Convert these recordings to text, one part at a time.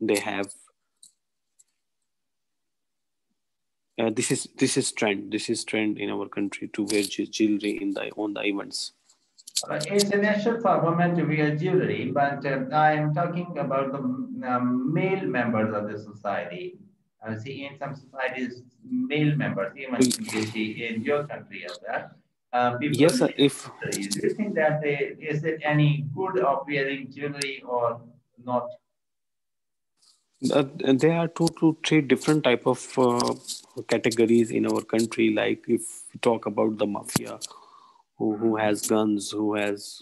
they have. This is trend. This is trend in our country to wear jewelry in the on the events. It's a natural for women to wear jewelry, but I am talking about the male members of the society. See, in some societies, male members, even you see in your country as well, people Yes, wear if jewelry. Do you think that is it any good of wearing jewelry or not? there are two, three different type of categories in our country. Like if we talk about the mafia, who has guns, who has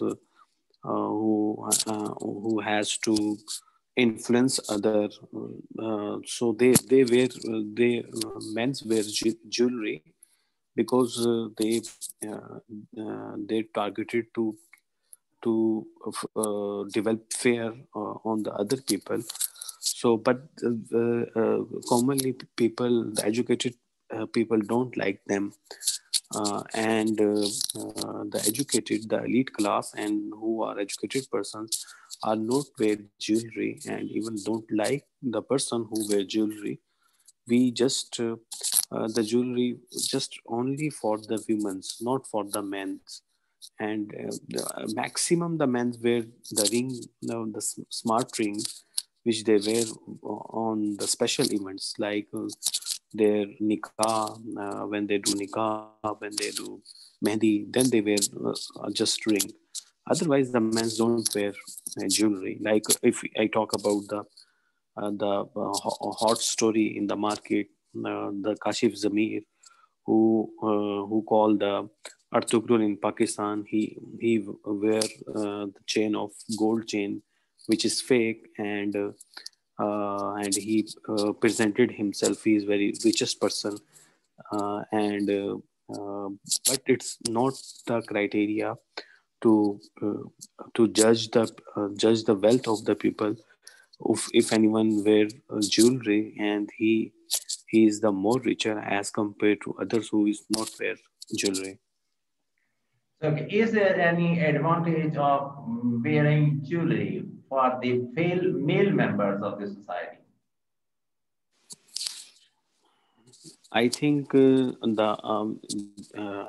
to influence other. So they men's wear jewelry because they targeted to develop fear on the other people. So, but commonly people, the educated people don't like them, and the educated, the elite class, and who are educated persons are not wear jewelry and even don't like the person who wear jewelry. We just the jewelry just only for the women's, not for the men's. And the maximum the men's wear the ring, the smart ring, which they wear on the special events like their nikah, when they do nikah, when they do mehndi, then they wear just ring. Otherwise, the men's don't wear jewelry. Like if I talk about the hot story in the market, the Kashif Zamir, who called the Artugrul in Pakistan. He wear the chain of gold chain, which is fake, and he presented himself. He is very richest person, and but it's not the criteria to judge the wealth of the people. If anyone wear jewelry and he is the more richer as compared to others who is not wear jewelry. So, okay, is there any advantage of wearing jewelry for the male members of the society? I think the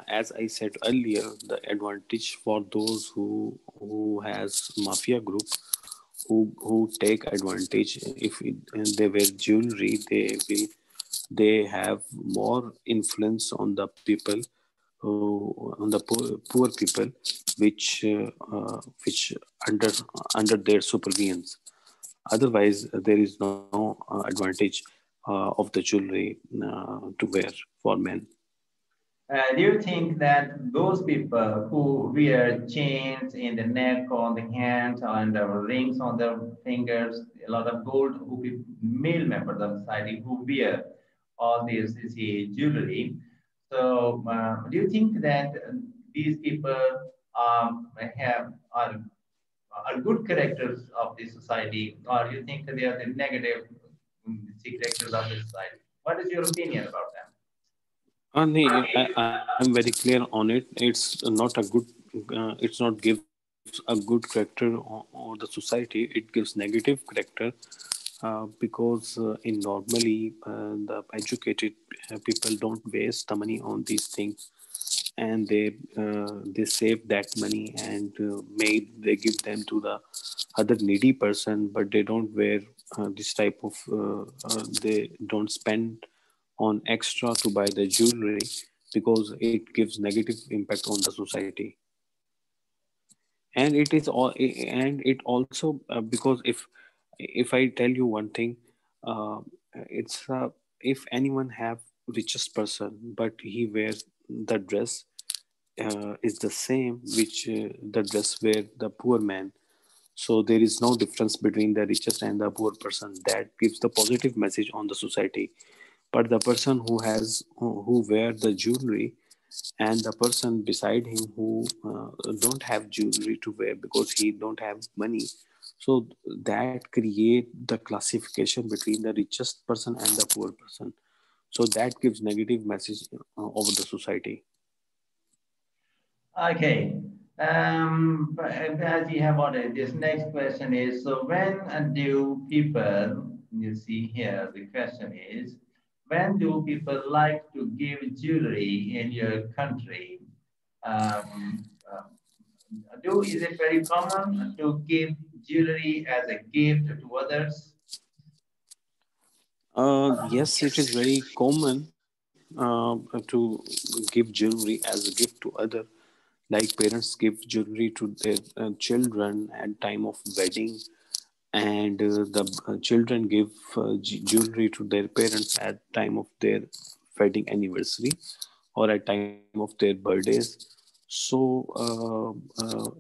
as I said earlier, the advantage for those who has mafia group who take advantage. If they wear jewelry, they have more influence on the people on the poor people, which under under their supervision. Otherwise, there is no advantage of the jewelry to wear for men. Do you think that those people who wear chains in the neck, on the hands, and rings on their fingers, a lot of gold, who be male members of society who wear all this jewelry? So, do you think that these people have are good characters of the society, or do you think that they are the negative characters of the society? What is your opinion about them? I'm very clear on it. It's not a good. It's not gives a good character or the society. It gives negative character because in normally the educated people don't waste the money on these things, and they save that money and they give them to the other needy person, but they don't wear this type of they don't spend on extra to buy the jewelry because it gives negative impact on the society. And it is all, and it also because if I tell you one thing, uh, it's if anyone have richest person but he wears the dress is the same which the dress wear the poor man, so there is no difference between the richest and the poor person. That gives the positive message on the society. But the person who wear the jewelry and the person beside him who don't have jewelry to wear because he don't have money, so that create the classification between the richest person and the poor person. So that gives negative message over the society. Okay. But as you have ordered, this next question is, so when do people, you see here, the question is, when do people like to give jewelry in your country? Um, uh, is it very common to give jewelry as a gift to others? Yes, it is very common to give jewelry as a gift to other. Like parents give jewelry to their children at time of wedding, and the children give jewelry to their parents at time of their wedding anniversary or at time of their birthdays. So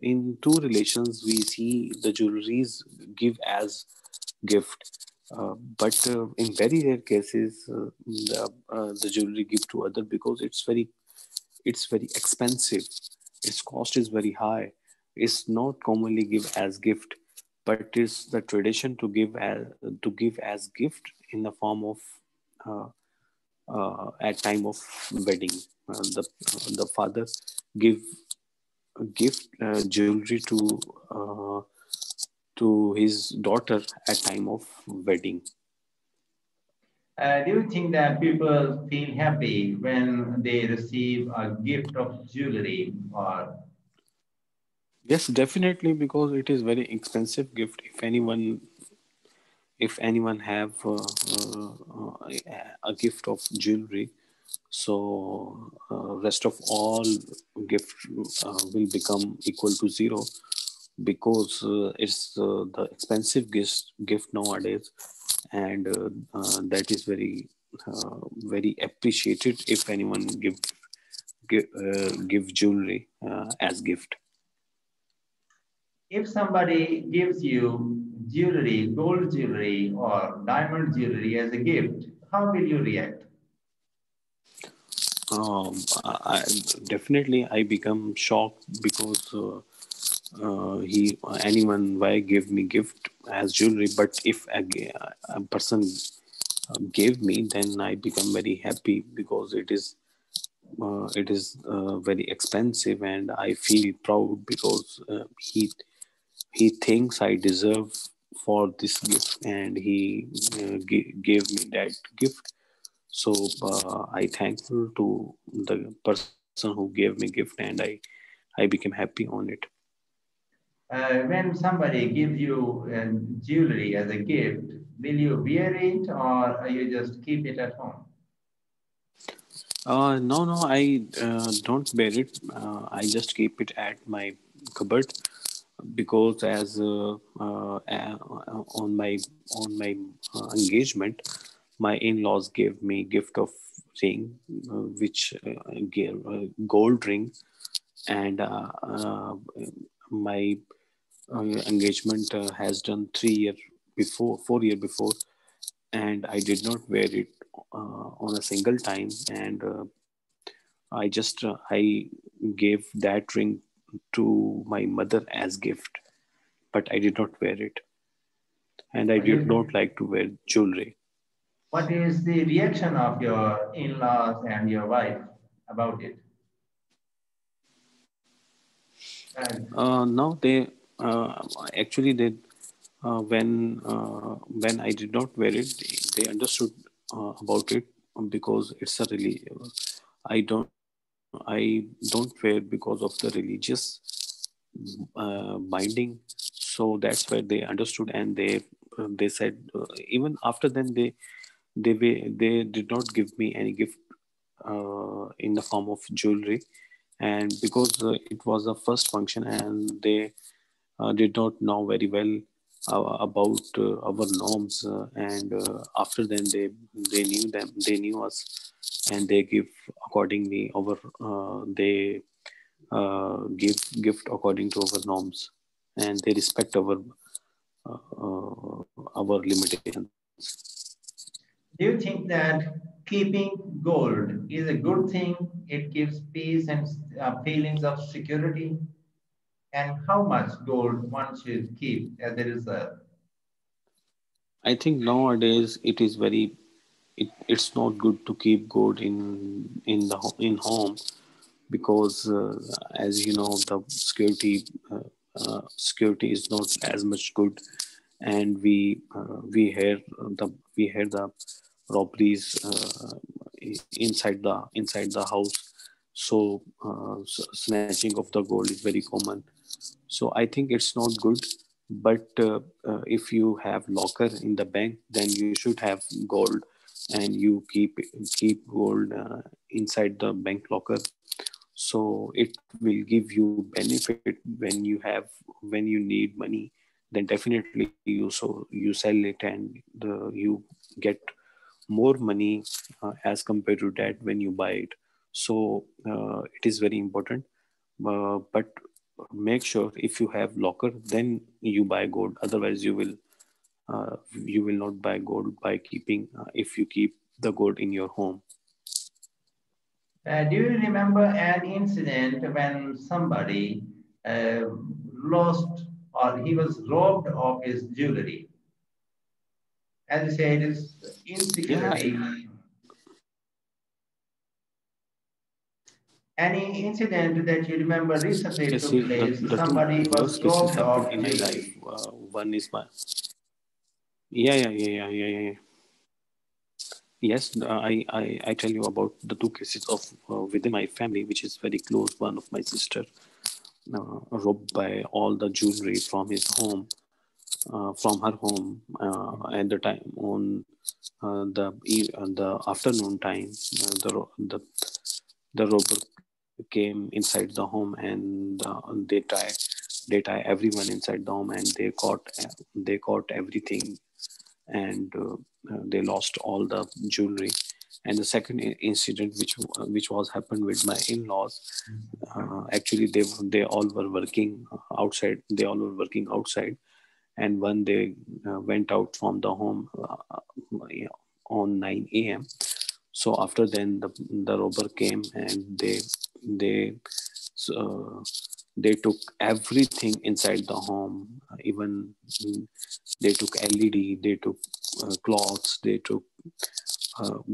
in two relations we see the jewelries give as gift, but in very rare cases the jewelry give to other because it's very expensive. Its cost is very high. It's not commonly give as gift, but it's the tradition to give as gift in the form of uh, at time of wedding. The father give gift jewelry to his daughter at time of wedding. Do you think that people feel happy when they receive a gift of jewelry or Yes, definitely, because it is very expensive gift. If anyone have a gift of jewelry, so rest of all gift will become equal to zero, because it's the expensive gift nowadays, and that is very appreciated if anyone give jewelry as gift. if somebody gives you jewelry, gold jewelry or diamond jewelry as a gift, how will you react? Definitely I become shocked, because he anyone why give me gift as jewelry, but if a person gave me, then I become very happy, because it is very expensive, and I feel proud, because he thinks I deserve for this gift, and he gave me that gift. So I thankful to the person who gave me gift, and I became happy on it. When somebody gives you jewelry as a gift, will you wear it or you just keep it at home? No, no, I don't wear it. I just keep it at my cupboard, because as on my engagement, my in-laws gave me gift of ring, which gave gold ring, and my engagement has done 3 year before, 4 year before, and I did not wear it on a single time, and I gave that ring to my mother as gift, but I did not wear it, and I What did is, not like to wear jewelry. what is the reaction of your in-laws and your wife about it? Uh, Now actually they when I did not wear it, they understood about it, because it's a really I don't wear because of the religious binding. So that's where they understood, and they said, even after then they did not give me any gift in the form of jewelry, and because it was the first function, and they did not know very well about our norms, and after then they knew us, and they give accordingly our they give gift according to our norms, and they respect our limitations. do you think that keeping gold is a good thing? It gives peace and feelings of security? And how much gold one should keep as a reserve? I think nowadays it's not good to keep gold in home, because as you know, the security is not as much good, and we hear the robberies inside the house. So snatching of the gold is very common. So I think it's not good. But if you have locker in the bank, then you should have gold, and you keep gold inside the bank locker. So it will give you benefit when you need money. Then definitely you sell it, and you get more money as compared to that when you buy it. So it is very important. But make sure if you have locker, then you buy gold. Otherwise you will not buy gold by keeping if you keep the gold in your home. Do you remember an incident when somebody uh, lost or he was robbed of his jewelry? As you say, it is Yeah, insecurity. Any incident that you remember recently yes, see, took place? the two Somebody was worst cases robbed happened of in my life. jewelry. One is my, yeah. Yes, I tell you about the two cases of within my family, which is very close. One of my sister robbed by all the jewelry from his home, from her home at the time on the afternoon time. The robber came inside the home, and they tie everyone inside the home, and they caught everything, and they lost all the jewelry. And the second incident, which was happened with my in-laws. Actually, they all were working outside. They all were working outside, and when they went out from the home yeah, on 9 a.m. So after then, the robber came, and they uh, they took everything inside the home. Even they took LED, they took clothes, they took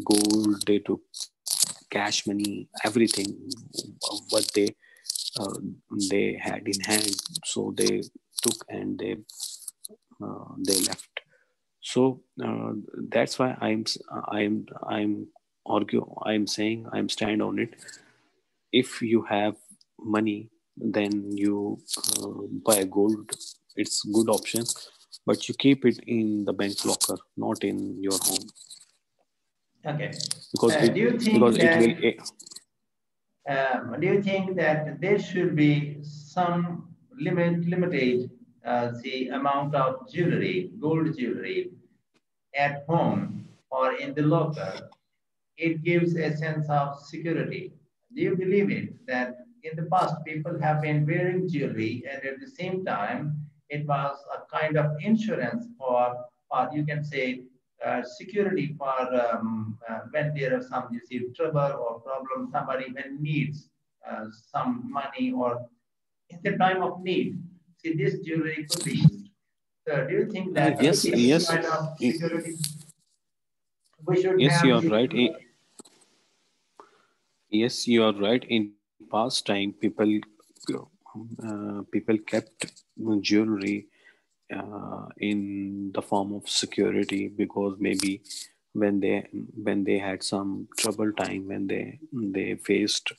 gold, they took cash money, everything what uh, they had in hand. So they took, and they left. So that's why I'm I'm saying, I'm stand on it. If you have money, then you buy gold. It's good option, but you keep it in the bank locker, not in your home, Okay. because Uh, it do you because think it will that do you think that there should be some limited the amount of jewelry, gold jewelry at home or in the locker? It gives a sense of security. Do you believe it that in the past people have been wearing jewelry and at the same time it was a kind of insurance or you can say security for when there are some you see trouble or problem, somebody when needs some money or in the time of need. See, this jewelry could be used. So, do you think that yes, this yes, kind of security we should yes, have you are the right. Yes, you are right. In past time, people kept jewelry in the form of security, because maybe when they had some trouble time, when they faced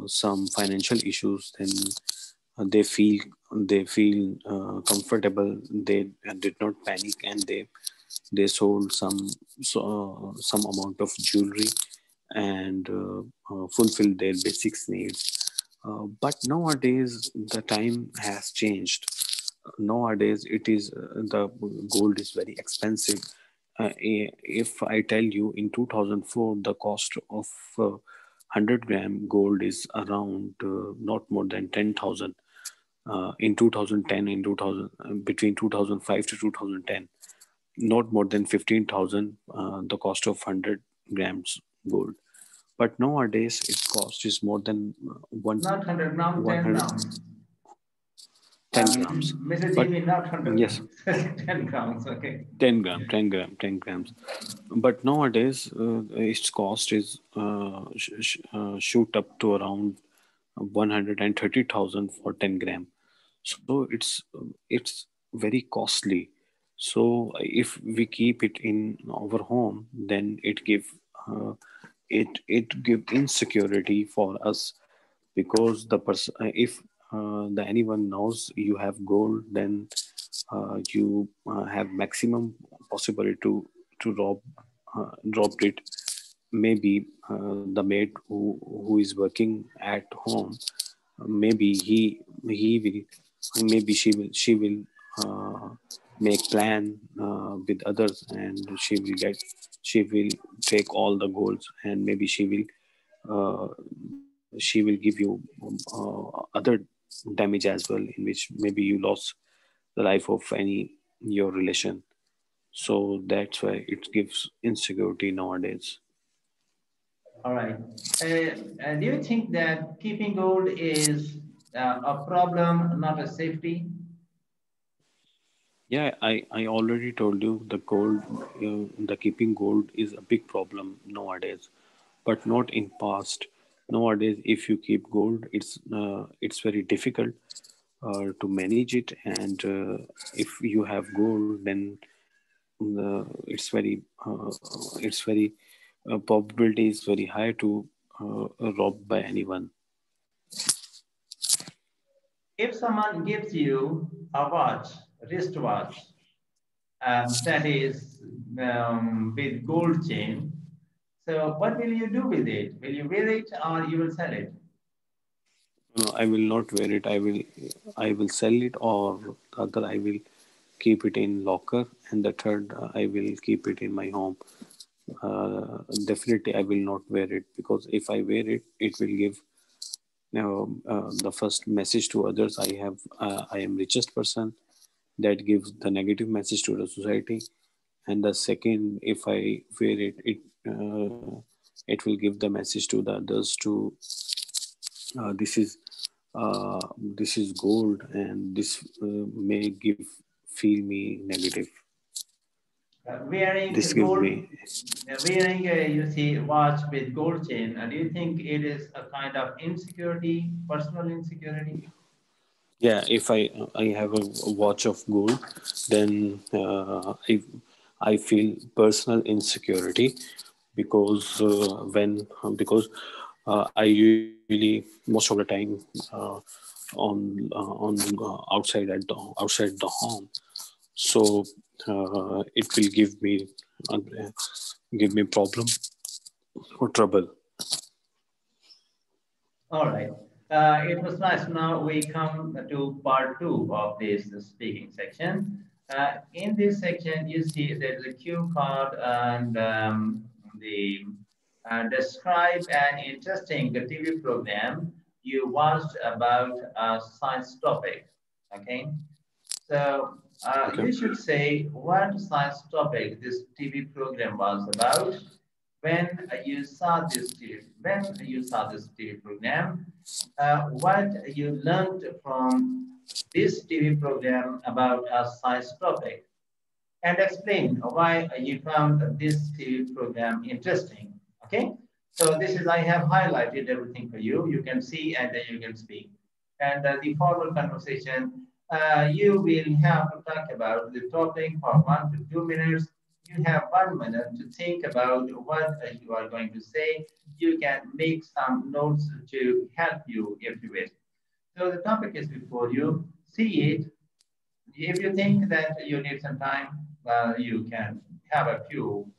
some financial issues, then they feel comfortable. They did not panic, and they sold some amount of jewelry, and fulfill their basic needs. But nowadays the time has changed. Nowadays it is the gold is very expensive. If I tell you, in 2004 the cost of 100-gram gold is around not more than 10,000. In 2010, in 2000 between 2005 to 2010, not more than 15,000, the cost of 100 grams gold. But nowadays its cost is more than one not 100 now 10 100. now? 10 grams. Mr. But Jimmy, not 100 yes, grams, 10 grams, okay. 10 grams. But nowadays, its cost is shoot up to around 130,000 for 10 gram. So it's very costly. So if we keep it in our home, then it give insecurity for us, because the person, if the anyone knows you have gold, then you have maximum possibility to rob it. Maybe the maid who is working at home, maybe he will, maybe she will uh, make plan with others, and she will take all the goals, and maybe she will give you other damage as well, in which maybe you lost the life of any your relation. So that's why it gives insecurity nowadays. All right. Do you think that keeping gold is a problem, not a safety? Yeah, I already told you the gold, the keeping gold is a big problem nowadays, but not in past. Nowadays, if you keep gold, it's very difficult to manage it, and if you have gold, then it's very probability is very high to robbed by anyone. If someone gives you a watch, wristwatch, that is with gold chain, so what will you do with it? Will you wear it or you will sell it? I will not wear it. I will sell it, or the other I will keep it in locker, and the third I will keep it in my home. Definitely, I will not wear it, because if I wear it, it will give the first message to others. I am richest person. That gives the negative message to the society. And the second, if I wear it, it will give the message to the others to uh, this is this is gold, and this may give feel me negative. Wearing This gives gold, me, wearing you see watch with gold chain, do you think it is a kind of insecurity, personal insecurity? yeah, if I have a watch of gold, then I feel personal insecurity, because because I usually most of the time uh, on outside the home. So it will uh, give me problem or trouble. All right. It was nice. Now we come to part two of this speaking section. In this section, you see there is a cue card and the describe an interesting TV program you watched about a science topic. Okay. So Okay. you should say what science topic this TV program was about when you saw this TV program, what you learned from this TV program about a science topic, and explain why you found this TV program interesting. Okay, so this is I have highlighted everything for you. You can see and then you can speak. And the formal conversation, you will have to talk about the topic for 1 to 2 minutes. You have 1 minute to think about what you are going to say. You can make some notes to help you if you wish. So the topic is before you. See it, if you think that you need some time, you can have a few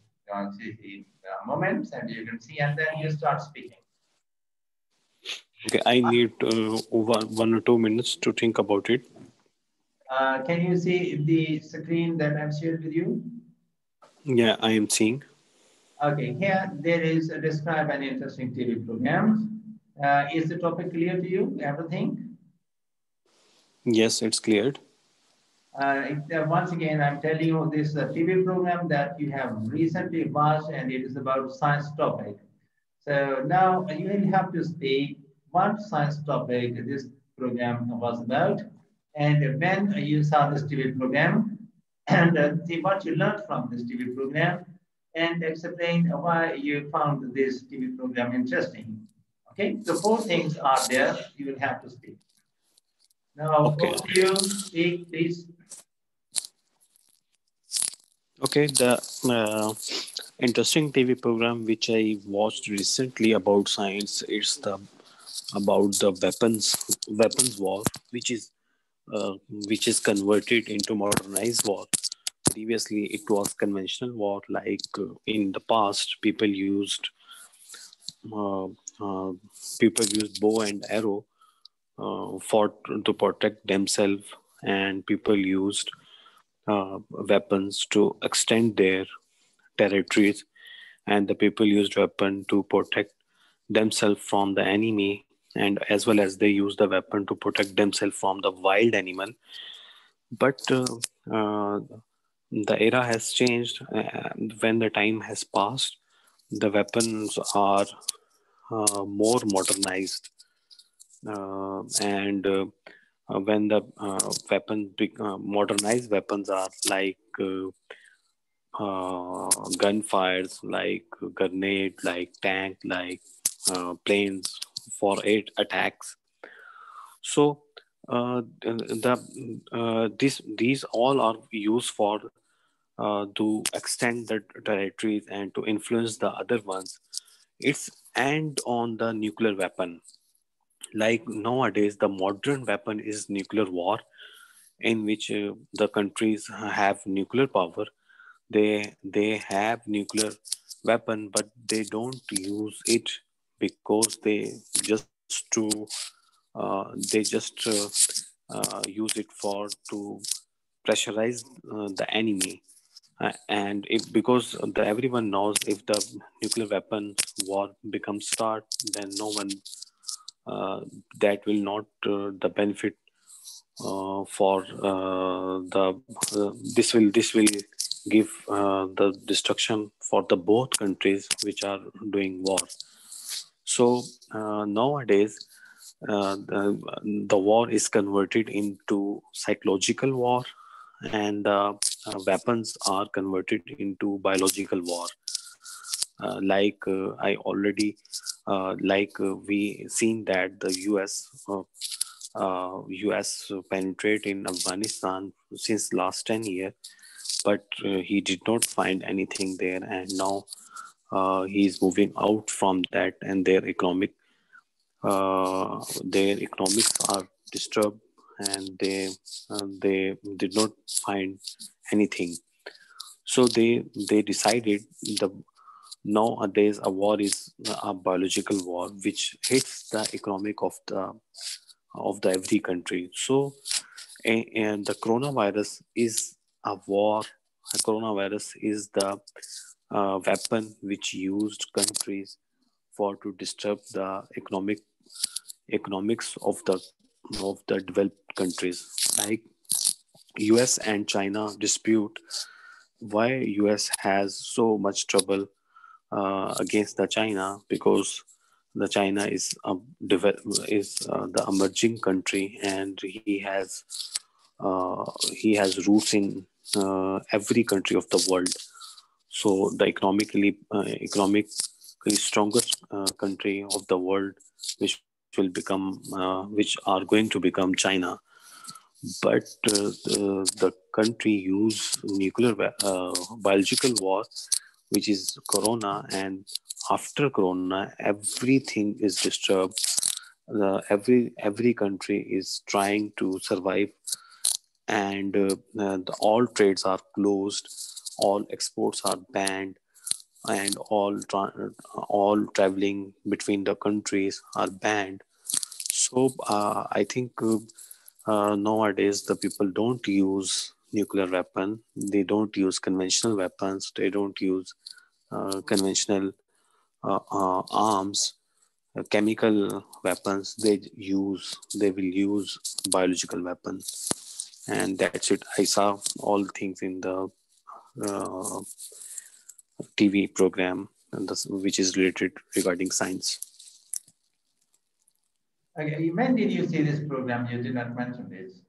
moments and you can see, and then you start speaking. Okay, I need over 1 or 2 minutes to think about it. Can you see the screen that I've shared with you? Yeah, I am seeing. Okay, here there is a describe an interesting TV program. Is the topic clear to you? Everything? Yes, it's cleared. Once again, I'm telling you this TV program that you have recently watched, and it is about science topic. So now you will have to speak what science topic this program was about. And when you saw this TV program, and see what you learned from this TV program, and explain why you found this TV program interesting. Okay, so four things are there. You will have to speak. Now, Okay. both of you speak, please. Okay. The interesting TV program which I watched recently about science is the about the weapons war, which is converted into modernized war. Previously, it was conventional war. Like in the past, uh, uh, people used bow and arrow for to protect themselves, and people used weapons to extend their territories, and the people used weapon to protect themselves from the enemy, and as well as they use the weapon to protect themselves from the wild animal. But the era has changed. When the time has passed, the weapons are more modernized, and when the modernized weapons are like gunfires, like grenade, like tank, like planes for eight attacks. So these all are used for to extend the territories and to influence the other ones. It's and on the nuclear weapon. Like nowadays, the modern weapon is nuclear war, in which the countries have nuclear power. They have nuclear weapon, but they don't use it because just to they just use it for to pressurize the enemy. And if because everyone knows if the nuclear weapon war becomes start, then no one that will not the benefit for this will give the destruction for the both countries which are doing war. So nowadays the war is converted into psychological war, and weapons are converted into biological war. Like I already we seen that the US penetrate in Afghanistan since last 10 years, but he did not find anything there, and now he is moving out from that, and their economics are disturbed, and they did not find anything. So they decided the nowadays a war is a biological war which hits the economic of the every country. So and the coronavirus is a war. A coronavirus is the weapon which used countries for to disturb the economics of the developed countries. Like US and China dispute why US has so much trouble against the China, because the China is the emerging country, and he has roots in every country of the world. So the economically strongest country of the world, which are going to become China. But the country use biological war, which is corona, and after corona everything is disturbed. Every country is trying to survive, and all trades are closed, all exports are banned, and all traveling between the countries are banned. So I think nowadays the people don't use nuclear weapon. They don't use conventional weapons. They don't use conventional arms, chemical weapons. They will use biological weapons, and that's it. I saw all things in the uh, TV program, and which is related regarding science. Okay, when did you see this program? You did not mention this.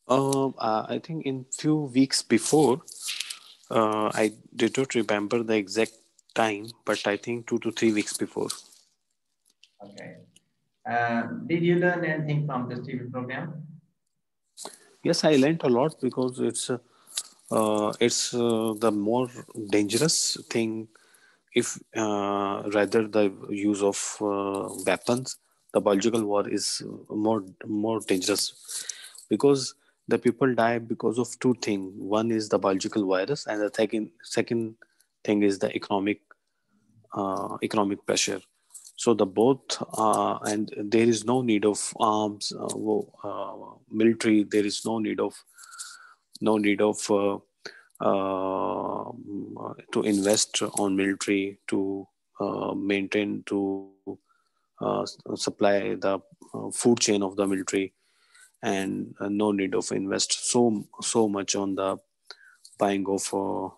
I think in few weeks before, I did not remember the exact time, but I think 2 to 3 weeks before. Okay. Did you learn anything from this TV program? Yes, I learned a lot because it's the more dangerous thing if rather the use of weapons. The biological war is more dangerous because the people die because of two things. One is the biological virus, and the second thing is the economic pressure. So the both and there is no need of arms, military. There is no need of to invest on military to maintain to supply the food chain of the military, and no need of invest so much on the buying of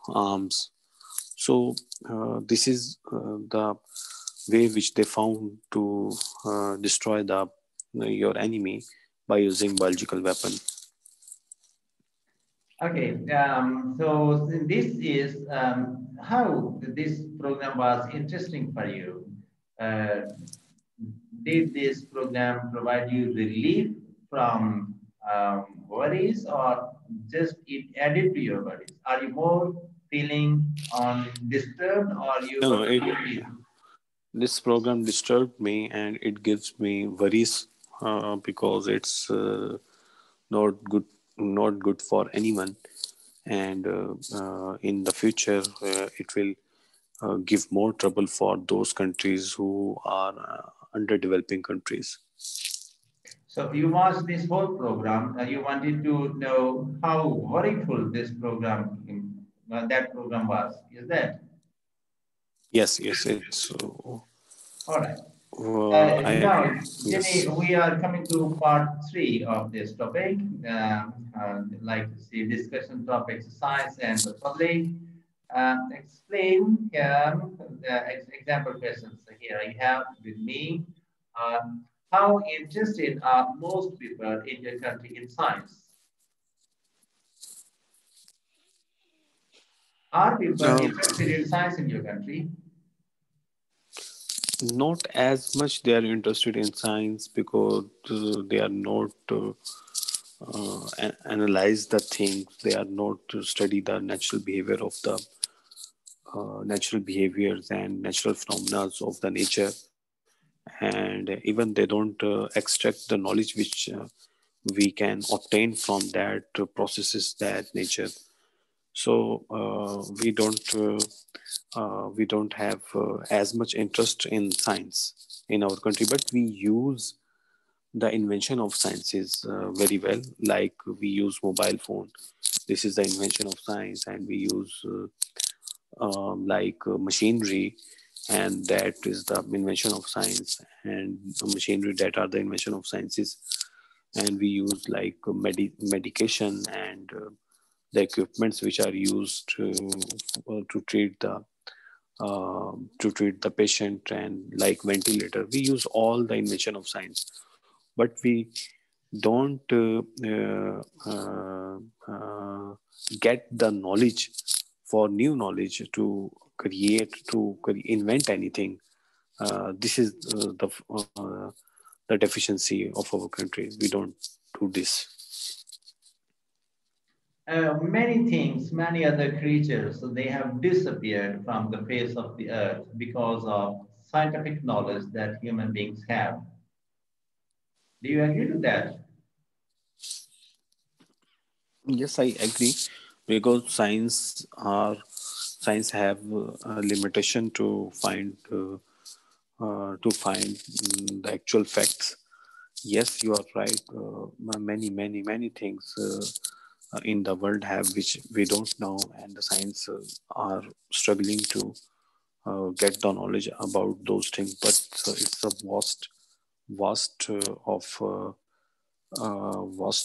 arms. So this is the way which they found to destroy the your enemy by using biological weapon. Okay, so this is how this program was interesting for you. Uh, did this program provide you relief from worries, or just it added to your worries? Are you more feeling on disturbed, or you No, were no, feeling peace? this program disturbed me and it gives me worries because it's not good for anyone, and in the future it will give more trouble for those countries who are underdeveloping countries. So you watched this whole program. You wanted to know how worryful this program, that program was. Is that Yes, it's all right? I Now, Jenny, yes. we are coming to part three of this topic, like the discussion topics, science and the public. Explain the example questions here I have with me. How interested are most people in your country in science? Are people uh, interested in science in your country? Not as much they are interested in science because they are not analyze the things. They are not to study the natural behavior of the natural behaviors and natural phenomena of the nature, and even they don't extract the knowledge which we can obtain from that processes that nature. So we don't have as much interest in science in our country, but we use the invention of sciences very well. Like we use mobile phone, this is the invention of science, and we use machinery, and that is the invention of science, and machinery that are the invention of sciences. And we use like medication and the equipments which are used to treat the patient, and like ventilator, we use all the invention of science, but we don't get the knowledge for new knowledge to invent anything. This is the deficiency of our country. We don't do this. Many things, many other creatures, they have disappeared from the face of the earth because of scientific knowledge that human beings have. Do you agree to that? Yes, I agree, because science have a limitation to find the actual facts. Yes, you are right. Many things in the world have which we don't know, and the science are struggling to get the knowledge about those things. But it's a vast vast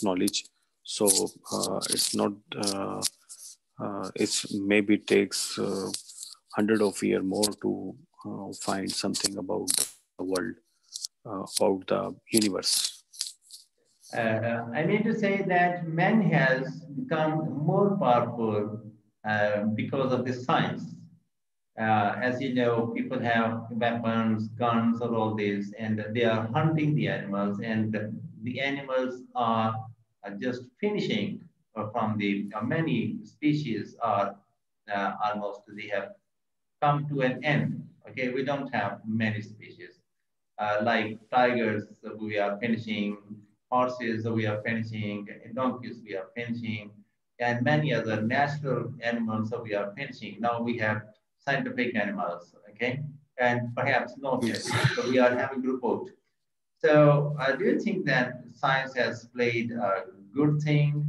knowledge. So it's not. It's maybe takes hundred of year more to find something about the world, about the universe. I mean to say that man has become more powerful because of the science. As you know, people have weapons, guns, or all this, and they are hunting the animals, and the animals are just finishing from the many species are almost they have come to an end. Okay, we don't have many species like tigers, we are finishing, horses, we are finishing, donkeys, we are finishing, and many other natural animals we are finishing. Now we have scientific animals, okay, and perhaps not yet. Yes. So we are having report. So do you think that science has played a good thing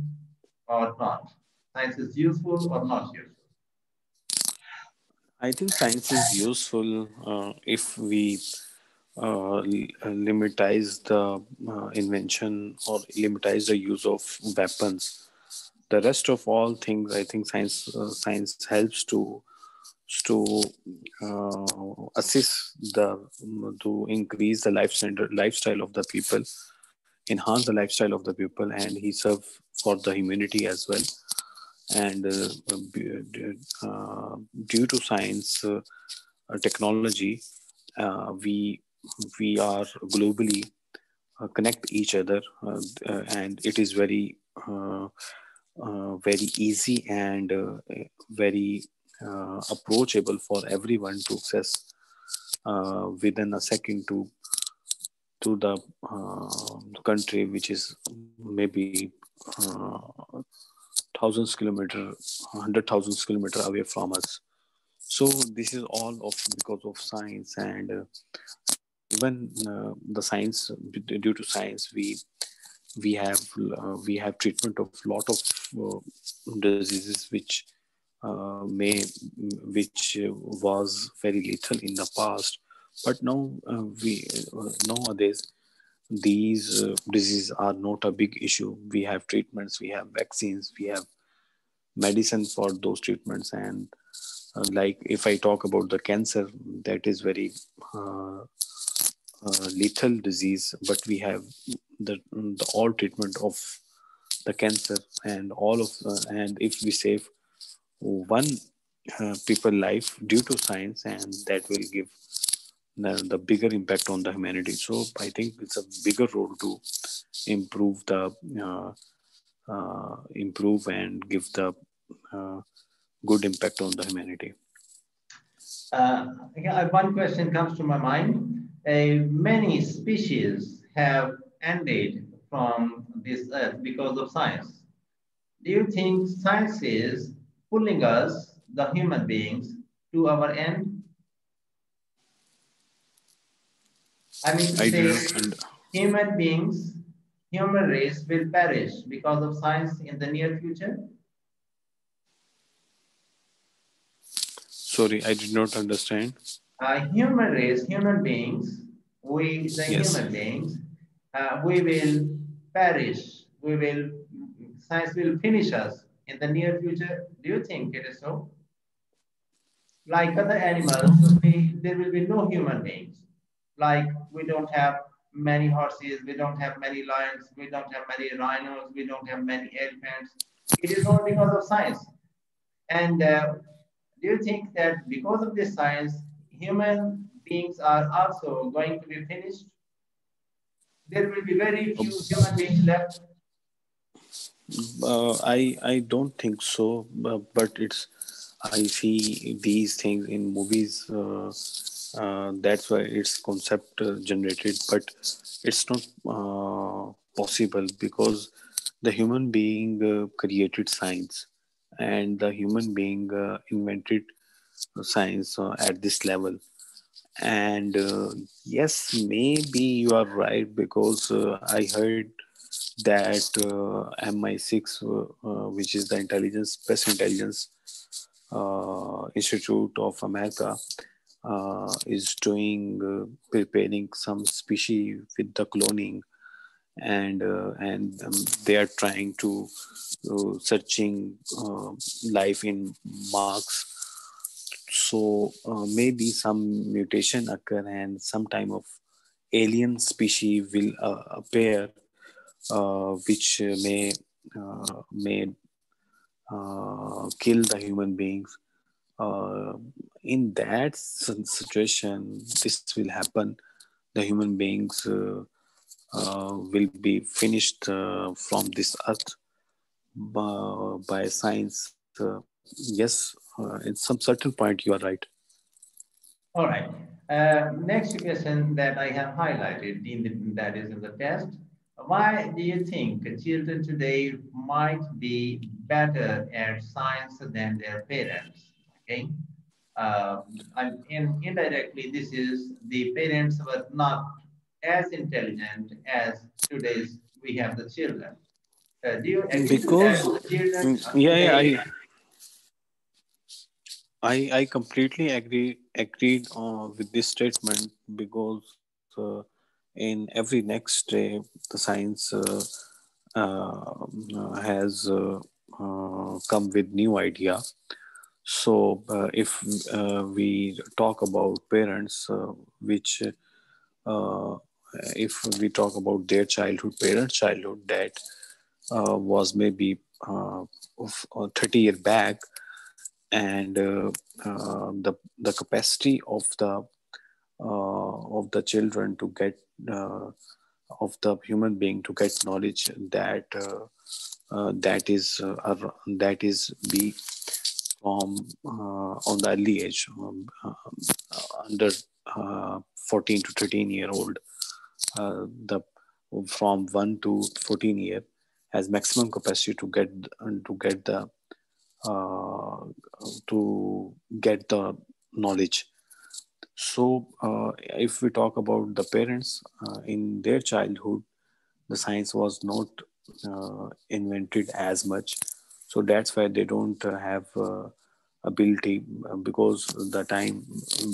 or not? Science is useful or not useful? I think science is useful if we limitize the invention or limitize the use of weapons. The rest of all things, I think science helps to assist the to increase the lifestyle of the people, enhance the lifestyle of the people, and he serve for the humanity as well. And due to science, technology, we are globally connect each other, and it is very easy and very approachable for everyone to access within a second to the country which is maybe thousands kilometer, 100,000 kilometer away from us. So this is all of because of science, and even the science, due to science, we have treatment of lot of diseases which was very lethal in the past, but now we nowadays these diseases are not a big issue. We have treatments, we have vaccines, we have medicine for those treatments. And like if I talk about the cancer, that is very uh, lethal disease, but we have the all treatment of the cancer, and all of and if we save one people life due to science, and that will give the bigger impact on the humanity. So I think it's a bigger role to improve the improve and give the uh, good impact on the humanity. Yeah, one question comes to my mind. Many species have ended from this earth because of science. Do you think science is pulling us, the human beings, to our end? I mean to I do say, not and human beings, human race will perish because of science in the near future. sorry, I did not understand. Human race, human beings, we, the Yes. human beings, we will perish. We will, science will finish us in the near future. Do you think it is so? Like other animals, there will be no human beings. Like we don't have many horses, we don't have many lions, we don't have many rhinos, we don't have many elephants. It is all because of science. And do you think that because of this science, human beings are also going to be finished? There will be very few human beings left. I don't think so, but it's I see these things in movies. That's why it's concept generated, but it's not possible because the human being created science, and the human being invented science at this level. And yes, maybe you are right, because I heard that MI6, which is the intelligence space intelligence institute of America, is doing preparing some species with the cloning, and they are trying to searching life in Mars. So maybe some mutation occur, and some time of alien species will appear which may kill the human beings. Uh, in that situation, this will happen. The human beings will be finished from this earth by science. Yes, in some certain point, you are right. All right. Next question that I have highlighted in that is in the test. Why do you think children today might be better at science than their parents? Okay. And indirectly, this is the parents were not as intelligent as today's we have the children. Do you agree to Because that? The children yeah, yeah, today. I completely agreed with this statement because in every next day the science has come with new idea. So if we talk about parents, which uh, if we talk about their childhood, parents' childhood, that was maybe 30 year back, and the capacity of the children to get of the human being to get knowledge that is be from on the early age, under 14 to 13 year old, the from 1 to 14 year has maximum capacity to get the uh, to get the knowledge. So, if we talk about the parents in their childhood, the science was not invented as much. So that's why they don't have ability, because the time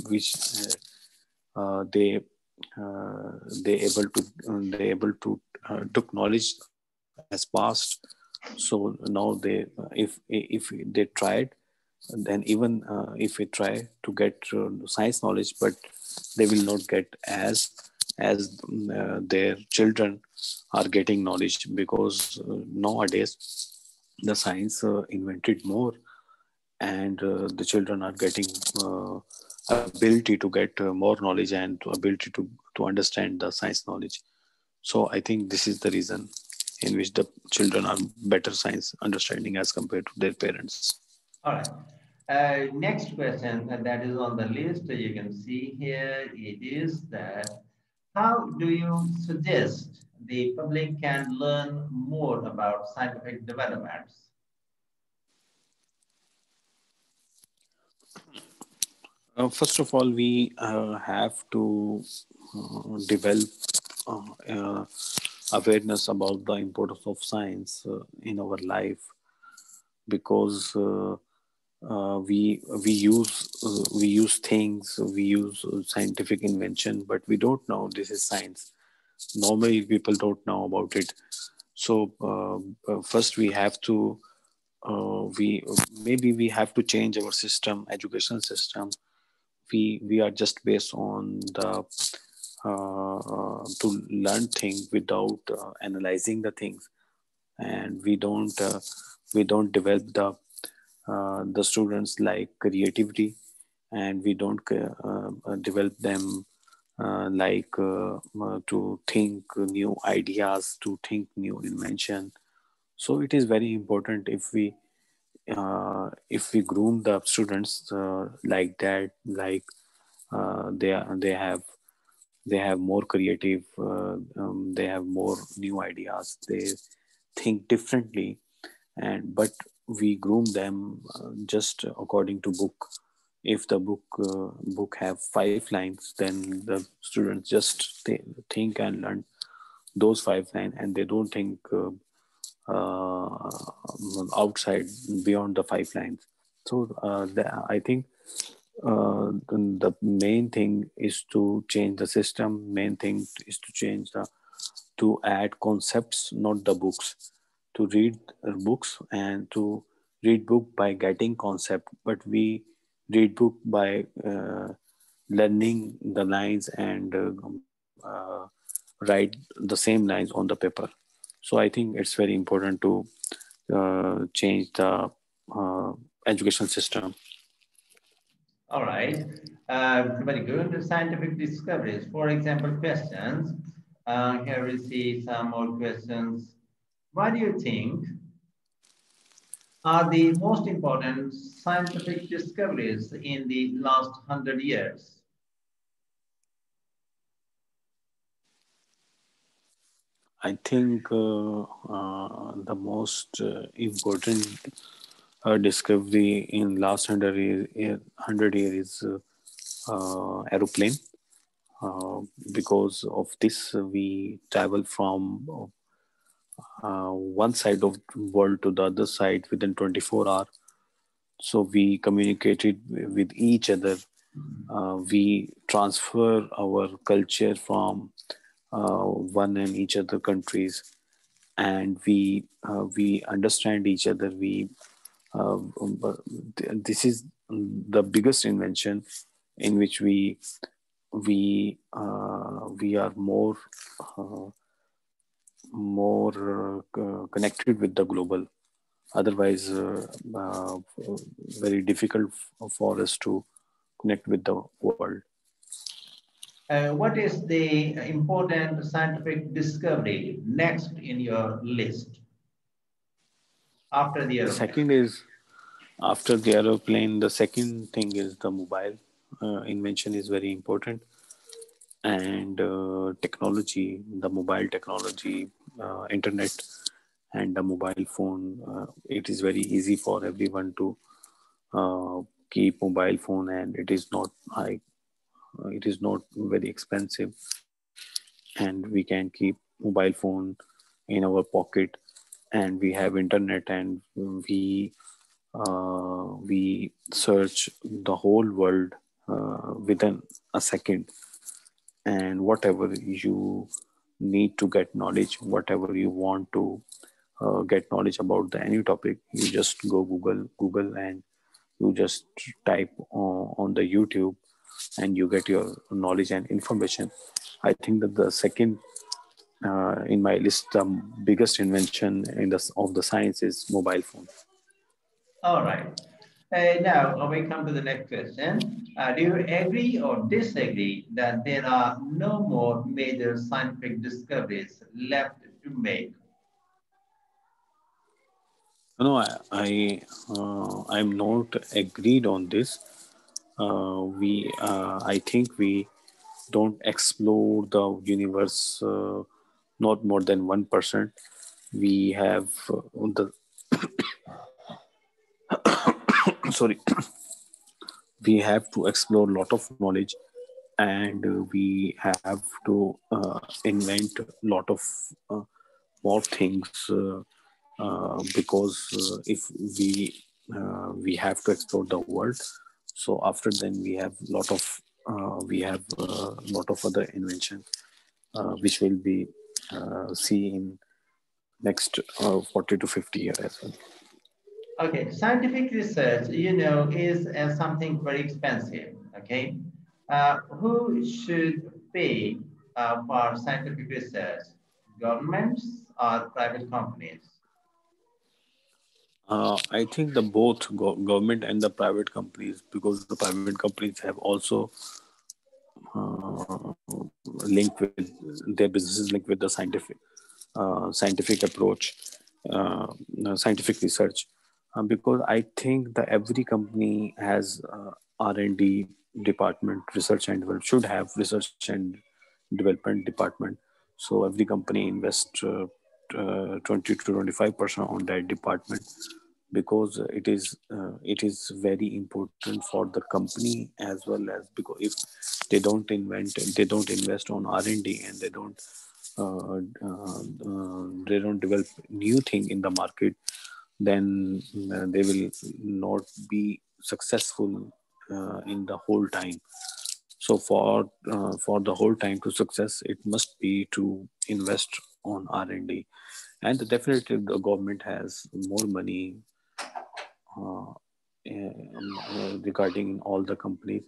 which they able to took knowledge has passed. So now if they tried, then even if we try to get science knowledge, but they will not get as their children are getting knowledge, because nowadays the science invented more, and the children are getting ability to get more knowledge and ability to understand the science knowledge. So I think this is the reason in which the children are better science understanding as compared to their parents. All right. Next question that is on the list, you can see here, it is that how do you suggest the public can learn more about scientific developments? First of all, we have to develop uh, awareness about the importance of science in our life, because we use things, we use scientific invention, but we don't know this is science. Normally, people don't know about it. So first, we have to we maybe we have to change our system, education system. We are just based on the to learn things without analyzing the things, and we don't develop the students like creativity, and we don't develop them to think new ideas, to think new invention. So it is very important if we groom the students like that, like they have more creative, they have more new ideas, they think differently, and but we groom them just according to book. If the book have 5 lines, then the students just think and learn those 5 lines, and they don't think outside beyond the 5 lines. So I think the main thing is to change the system. Main thing is to change the to add concepts, not the books. To read books and to read book by getting concept, but we read book by learning the lines and write the same lines on the paper. So I think it's very important to change the uh, education system. All right. Very good. Scientific discoveries. For example, questions. Here we see some more questions. What do you think are the most important scientific discoveries in the last 100 years? I think the most important discovery in last 100 years is aeroplane. Because of this, we travel from one side of the world to the other side within 24 hours. So we communicated with each other. We transfer our culture from one and each other countries, and we understand each other. But this is the biggest invention in which we are uh, more connected with the global. Otherwise, very difficult for us to connect with the world. What is the important scientific discovery next in your list after the The aeroplane? second is after the aeroplane. The second thing is the mobile invention is very important, and technology, the mobile technology, internet, and the mobile phone. It is very easy for everyone to uh, keep mobile phone, and it is not high. It is not very expensive, and we can keep mobile phone in our pocket, and we have internet, and we search the whole world within a second. And whatever you need to get knowledge, whatever you want to get knowledge about the any topic, you just go google, and you just type on the YouTube, and you get your knowledge and information. I think that the second in my list, the biggest invention in the of the science is mobile phone. All right. Now, we come to the next question. Do you agree or disagree that there are no more major scientific discoveries left to make? No, I'm not agreed on this. We I think we don't explore the universe not more than 1%. We have the sorry we have to explore a lot of knowledge, and we have to invent a lot of uh, more things, because if we have to explore the world. So after then we have a lot of other invention which will be see in next 40 to 50 years as well. Okay, scientific research, is something very expensive. Okay, who should pay for scientific research? Governments or private companies? I think the both government and the private companies, because the private companies have also linked with their businesses linked with the scientific approach, scientific research, because I think that every company has R&D department, research and development should have research and development department. So every company invest 20 to 25% on that department, because it is very important for the company, as well as because if they don't invest on R&D, and they don't develop new thing in the market, then they will not be successful in the whole time. So for the whole time to success, it must be to invest on R&D. And definitely the government has more money regarding all the companies.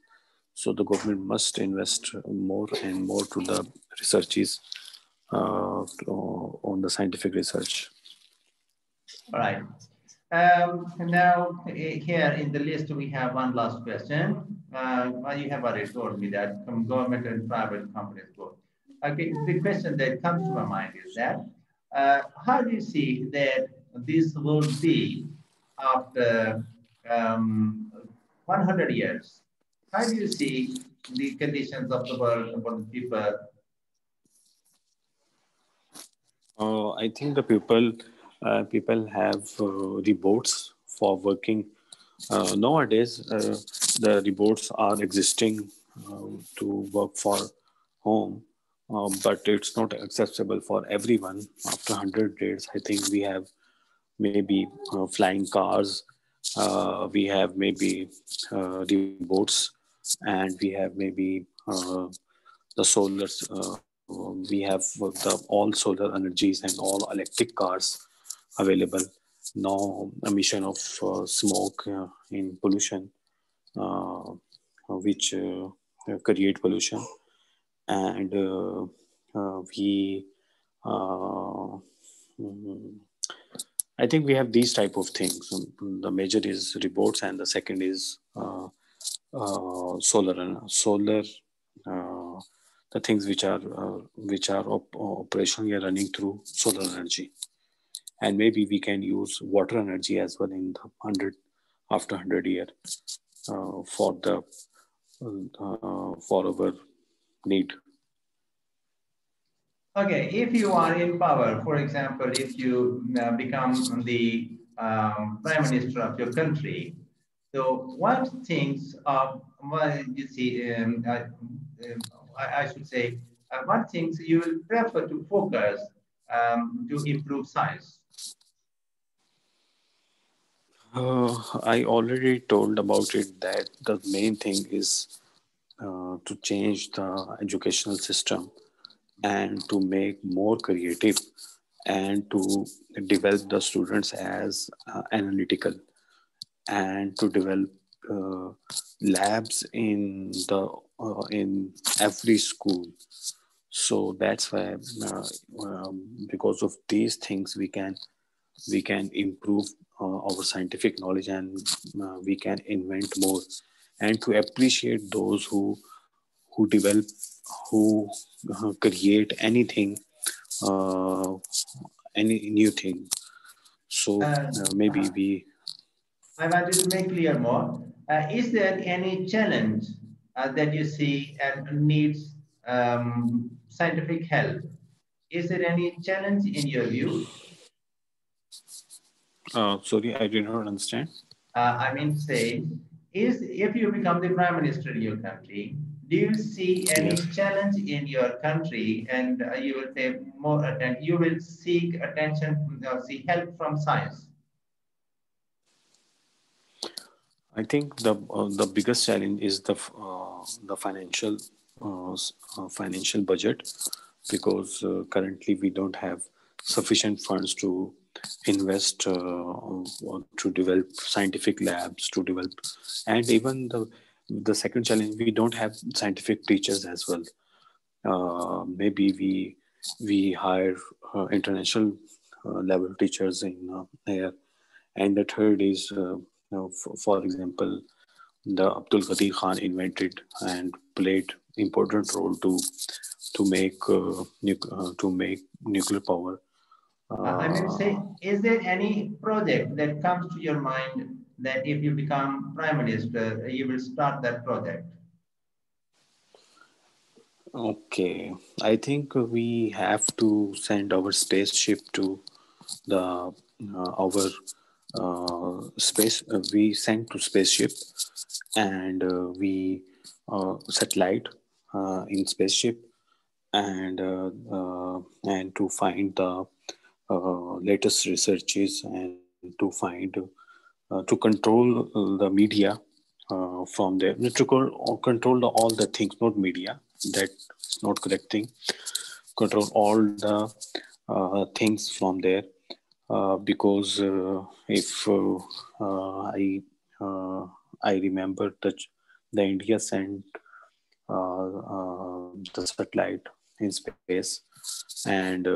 So the government must invest more and more to the researches, on the scientific research. All right. Now, here in the list, we have one last question. Well, you have already told me that from government and private companies both. Okay, the question that comes to my mind is that how do you see that this will be after um, 100 years? How do you see the conditions of the world about the people? I think the people have reports for working. Nowadays, the reports are existing to work for home, but it's not accessible for everyone. After 100 days, I think we have maybe flying cars. We have maybe remotes, and we have maybe the solar. We have all solar energies and all electric cars available. No emission of smoke in pollution, which create pollution, and we. Mm, I think we have these type of things. The major is reports, and the second is solar and solar. Uh, the things which are operationally running through solar energy, and maybe we can use water energy as well in the 100 for the for our need. Okay, if you are in power, for example, if you become the prime minister of your country, so what things what you see, I should say, what things you will prefer to focus to improve science? I already told about it that the main thing is to change the educational system and to make more creative and to develop the students as analytical and to develop uh, labs in every school. So that's why because of these things we can improve our scientific knowledge, and we can invent more and to appreciate those who develop, who create anything, uh, any new thing. So maybe Uh, we I wanted to make clear more. Is there any challenge that you see and needs scientific help? Is there any challenge in your view? sorry, I did not understand. I mean to say, is if you become the prime minister in your country, do you see any Yes. challenge in your country, and you will pay more attention? You will seek attention, seek help from science. I think the biggest challenge is the financial budget, because currently we don't have sufficient funds to invest to develop scientific labs, to develop, and even the second challenge, we don't have scientific teachers as well. Maybe we hire international level teachers in here, and the third is for example, the Abdul Qadir Khan invented and played important role to make nuclear power. I mean, Uh, say, is there any project that comes to your mind that if you become prime minister, you will start that project? okay, I think we have to send our spaceship to the our space. We sent to spaceship, and we satellite in spaceship, and to find the latest researches, and to control the media from there, to control all the things, not media. That's not correct thing. Control all the things from there, because if uh, I remember the India sent the satellite. in space, and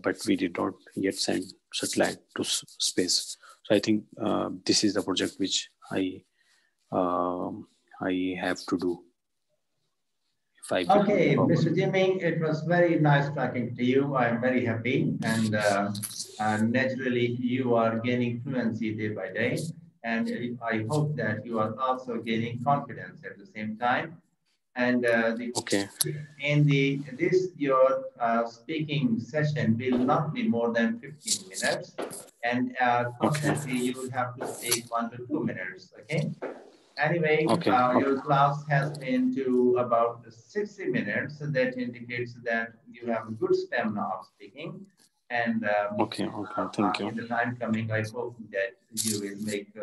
but we did not yet send satellite to space. So I think this is the project which I have to do if I become a Okay, farmer. Mr. Jimmy, it was very nice talking to you. I'm very happy, and naturally, you are gaining fluency day by day. And I hope that you are also gaining confidence at the same time. And Okay, in the this your speaking session will not be more than 15 minutes, and okay, constantly you will have to speak 1 to 2 minutes. Okay. Anyway, okay, your okay, class has been to about 60 minutes. So that indicates that you have a good stamina of speaking. And okay. Thank you. in the time coming, I hope that you will make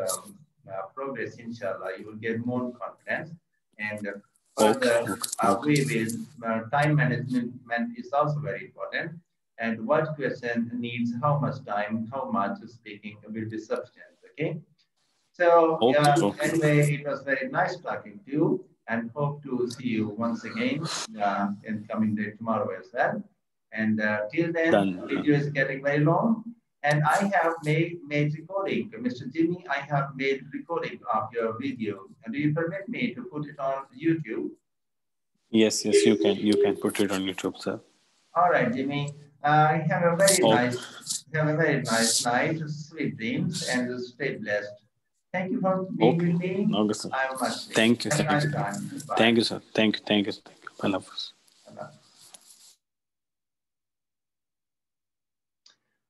progress, inshallah. You will get more confidence. And Okay, further, okay, okay, we will, time management is also very important. And what question needs how much time, how much speaking will be sufficient. Okay. So okay, okay. anyway, it was very nice talking to you, and hope to see you once again in coming day tomorrow as well. And till then, Done, video done. is getting very long, and I have made recording, Mr. Jimmy. I have made recording of your video, and do you permit me to put it on YouTube? Yes, yes. You can put it on YouTube, sir. All right, Jimmy. Okay, Have a very nice night, sweet dreams, and stay blessed. Thank you for being okay, with me. okay, sir. I must leave. Thank you, Have a thank nice you, time. Goodbye. thank you, sir. Thank you. I love you. Bye-bye.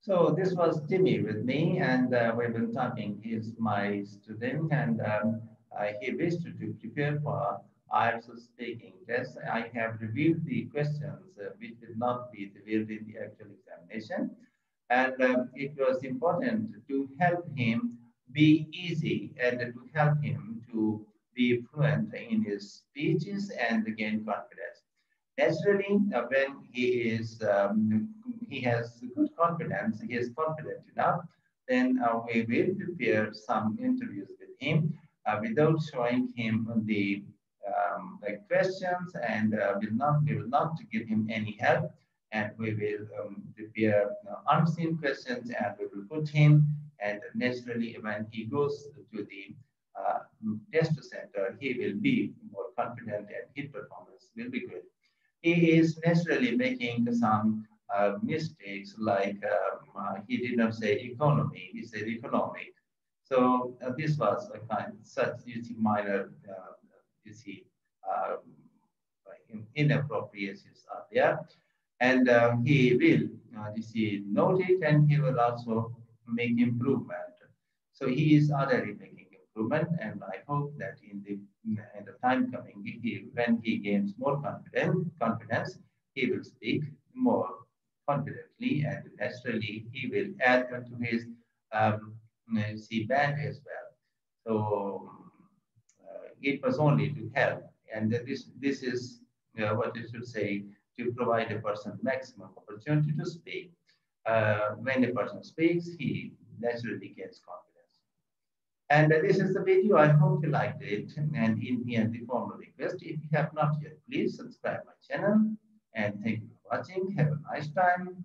So this was Jimmy with me, and we've been talking. He's my student, and he wished to prepare for IELTS speaking test. I have reviewed the questions, which will not be revealed in the actual examination, and it was important to help him be easy and to help him to be fluent in his speeches and gain confidence. Naturally, when he has good confidence, he is confident enough, then we will prepare some interviews with him without showing him the questions, and we will not give him any help, and we will prepare unseen questions, and we will put him. And naturally, when he goes to the uh, test center, he will be more confident, and his performance will be good. He is naturally making some mistakes, like he did not say economy, he said economic. So this was a kind such minor you see uh, inappropriations are there, and he will you see note it, and he will also make improvement. So he is already making improvement, and I hope that in the time coming, when he gains more confidence, he will speak more confidently, and naturally he will add to his um, see band as well. So it was only to help, and this is what I should say, to provide a person maximum opportunity to speak. When a person speaks, he naturally gets confidence. And this is the video. I hope you liked it. And in here, the formal request, if you have not yet, please subscribe my channel. And thank you for watching. Have a nice time.